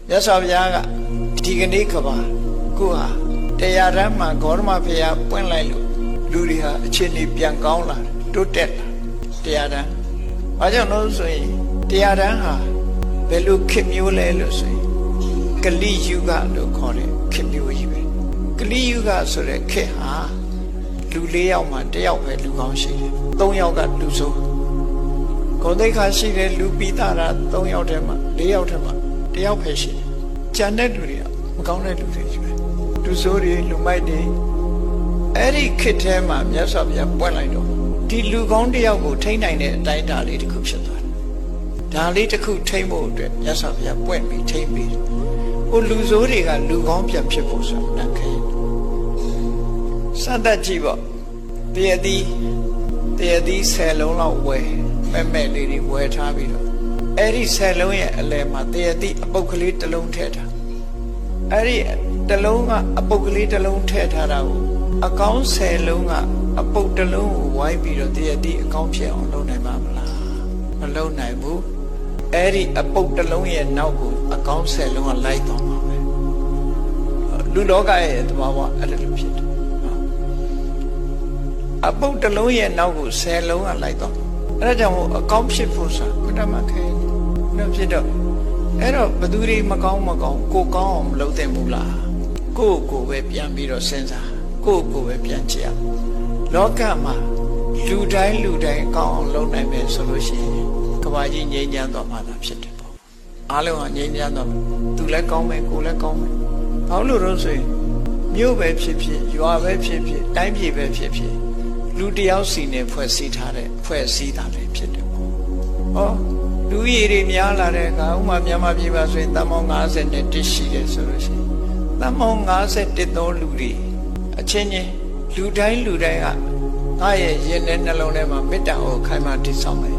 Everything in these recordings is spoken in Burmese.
မြတ်စွာဘုရားကဒီကနေ့ကဘာကိုဟာတရားဓမ္မဂေါရမဘုရားပွင့်လိုက်လို့လူတွေဟာအခြေအနေပြန်ကောင်းလာတိုးတက်လာတရားဓမ္မ။ဘာကြောင့်လို့ဆိုရင်တရားဓမ္မဟာဘယ်လိုခေတ်မျိုးလဲလို့ဆိုရင်ကလိယုဂလို့ခေါ်တဲ့ခေတ်မျိုးကြီးပဲ။ကလိယုဂဆိုတဲ့ခေတ်ဟာလူ၄ယောက်မှ၁ယောက်ပဲလူကောင်းရှိတယ်။၃ယောက်ကလူဆိုး။ဂုဏ်သိက္ခာရှိတဲ့လူပိသတာ၃ယောက်ထဲမှာ၄ယောက်ထဲမှာ၁ယောက်ပဲရှိတယ်။ကျန်တဲ့လူတွေကမကောင်းတဲ့လူတွေကြီးပဲ။လူဆိုးတွေလူမိုက်တွေအဲ့ဒီခေတ်ထဲမှာမြတ်စွာဘုရားပွင့်လိုက်တော့ဒီလူကောင်းတယောက်ကိုထိန်းနိုင်တဲ့အတိုင်းအတာလေးတစ်ခုဖြစ်သွားတယ်။ဒါလေးတစ်ခုထိန်းဖို့အတွက်မြတ်စွာဘုရားပွင့်ပြီးထိန်းပြီးဟိုလူဆိုးတွေကလူကောင်းပြန်ဖြစ်ဖို့ဆိုတာခဲစတတ်ကြည့်ပေါ့တရသည်10လုံးလောက်ဝယ်မဲ့လေးတွေဝယ်ထားပြီးတော့အဲ့ဒီ10လုံးရဲ့အလယ်မှာတရသည်အပုတ်ကလေးတစ်လုံးထည့်ထားအဲ့ဒီတစ်လုံးကအပုတ်ကလေးတစ်လုံးထည့်ထားတာကိုအကောင်း10လုံးကအပုတ်တစ်လုံးကိုဝိုင်းပြီးတော့တရသည်အကောင်းဖြစ်အောင်လုပ်နိုင်ပါမလားမလုပ်နိုင်ဘူးအဲ့ဒီအပုတ်တစ်လုံးရဲ့နောက်ကိုအကောင်း10လုံးကလိုက်သွားမှာပဲလူလောကရဲ့သဘာဝအဲ့လိုဖြစ်တယ်အပုတ်တစ်လုံးရဲ့နောက်ကို10လုံးကလိုက်သွားအဲ့ဒါကြောင့်အကောင်းဖြစ်ဖို့ဆိုတာမတမခဲဘူးဖြစ်တော့အဲ့တော့ဘသူတွေမကောင်းကိုကောင်းအောင်မလုပ်သင့်ဘူးလားကိုပဲပြန်ပြီးတော့စဉ်းစားကိုပဲပြန်ကြည့်အောင်လောကမှာလူတိုင်းကောင်းအောင်လုပ်နိုင်မယ်ဆိုလို့ရှိရင်ကဘာကြီးငြိမ်းချမ်းသွားမှာဖြစ်တယ်ပေါ့အားလုံးကငြိမ်းချမ်းသွားမယ်သူလည်းကောင်းမယ်ကိုလည်းကောင်းမယ်ဘာလို့လို့ဆိုရင်မြို့ပဲဖြစ်ဖြစ်ရွာပဲဖြစ်ဖြစ်တိုင်းပြည်ပဲဖြစ်ဖြစ်လူတယောက်စီနဲ့ဖွဲ့စည်းထားတဲ့ဖွဲ့စည်းတာလည်းဖြစ်တယ်ပေါ့ဟောလူကြီးတွေများလာတဲ့အခါဥမာမြန်မာပြည်မှာဆိုရင်တန်ပေါင်း50နဲ့တစ်ရှိတယ်ဆိုလို့ရှိရင်တန်ပေါင်း51သောလူတွေအချင်းချင်းလူတိုင်းကငါရဲ့ရင်ထဲနှလုံးထဲမှာမေတ္တာကိုခိုင်မာတည်ဆောက်မယ်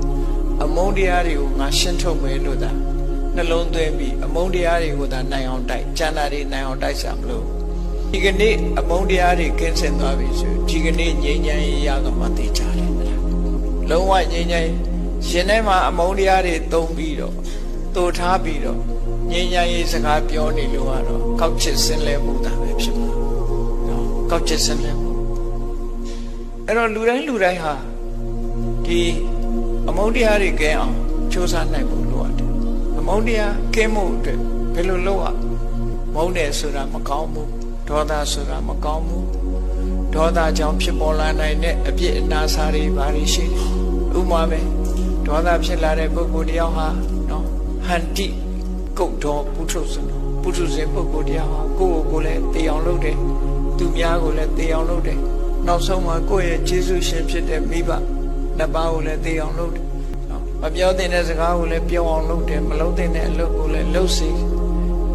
အမုန်းတရားတွေကိုငါရှင်းထုတ်မယ်လို့သာနှလုံးသွင်းပြီးအမုန်းတရားတွေကိုသာနိုင်အောင်တိုက်ကျန်တာတွေနိုင်အောင်တိုက်စားမလို့ဒီကနေ့အမုန်းတရားတွေကင်းစင်သွားပြီဆိုဒီကနေ့ငြိမ်းချမ်းရေးရကမှသိကြတယ်လုံးဝငြိမ်းချမ်းရှင်ထဲမှာအမုန်းတရားတွေသုံးပြီးတော့တူထားပြီးတော့ငြိမ်းချမ်းရေးစကားပြောနေလို့ကတော့ကောက်ချစ်စင်လဲမှုတာပဲဖြစ်မှာနော်ကောက်ချစ်စင်လဲမှုအဲ့တော့လူတိုင်းဟာဒီအမုန်းတရားတွေကင်းအောင်စူးစမ်းနိုင်ဖို့လိုအပ်တယ်အမုန်းတရားကင်းမှုအတွက်ဘယ်လိုလုပ်ရမုန်းတယ်ဆိုတာမကောင်းဘူးဒေါသဆိုတာမကောင်းဘူးဒေါသကြောင့်ဖြစ်ပေါ်လာနိုင်တဲ့အပြစ်အနာစာတွေဘာတွေရှိတယ်ဥပမာပဲဒေါသဖြစ်လာတဲ့ပုဂ္ဂိုလ်တယောက်ဟာနော်ဟန္တိကုတ်တော်ပုထုဇဉ်ပုဂ္ဂိုလ်တယောက်ဟာကိုယ့်ကိုယ်လည်းတေအောင်လုပ်တယ်သူများကိုလည်းတေအောင်လုပ်တယ်နောက်ဆုံးမှာကိုယ့်ရဲ့ကျေးဇူးရှင်ဖြစ်တဲ့မိဘနှစ်ပါးကိုလည်းတေအောင်လုပ်တယ်မပြောသင့်တဲ့စကားကိုလည်းပြောအောင်လုပ်တယ်မလုပ်သင့်တဲ့အလုပ်ကိုလည်းလုပ်စေ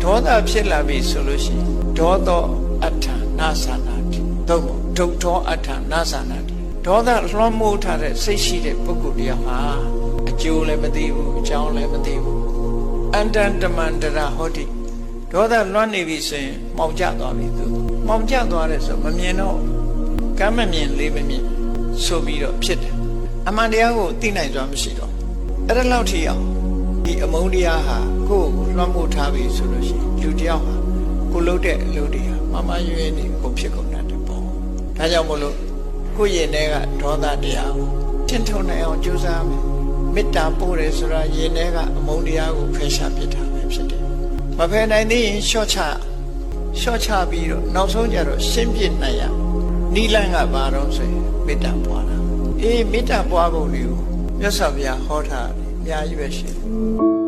ဒေါသဖြစ်လာပြီဆိုလို့ရှိရင်ဒေါသောအဋ္ဌာနာသနာတိဒုက္ထောအဋ္ဌာနာသနာတိဒေါသလွှမ်းမိုးထားတဲ့စိတ်ရှိတဲ့ပုဂ္ဂိုလ်တရားဟာအကျိုးလည်းမသိဘူးအကြောင်းလည်းမသိဘူးအန္တန်တမန္တရာဟောတိဒေါသလွှမ်းနေပြီဆိုရင်မှောင်ကျသွားပြီသူမှောင်ကျသွားတယ်ဆိုမမြင်တော့ကမ်းမမြင်လေးမမြင်ဆိုပြီးတော့ဖြစ်တယ်အမှန်တရားကိုသိနိုင်စွာမရှိတော့အဲ့ဒါလောက်ထိအောင်ဒီအမုန်းတရားဟာကိုယ့်ကိုလွှမ်းမိုးထားပြီဆိုလို့ရှိရင်လူတယောက်ဟာကိုလှုပ်တဲ့အလုပ်တွေဟာမရွေးနေကိုဖြစ်ကုန်တတ်တယ်ပေါ့ဒါကြောင့်မို့လို့ကိုယ့်ရင်ထဲကဒေါသတရားကိုထင်ထုံနိုင်အောင်ကြိုးစားမယ်မေတ္တာပို့တယ်ဆိုတာရင်ထဲကအမုန်းတရားကိုဖယ်ရှားပစ်တာပဲဖြစ်တယ်မဖယ်နိုင်သေးရင်လျှော့ချပြီးတော့နောက်ဆုံးကျတော့ရှင်းပြနိုင်ရနိလန့်ကဘာတော့ဆိုရင်မေတ္တာပွားတာမေတ္တာပွားဖို့လေးကိုမြတ်စွာဘုရားဟောထားတယ်အများကြီးပဲရှိတယ်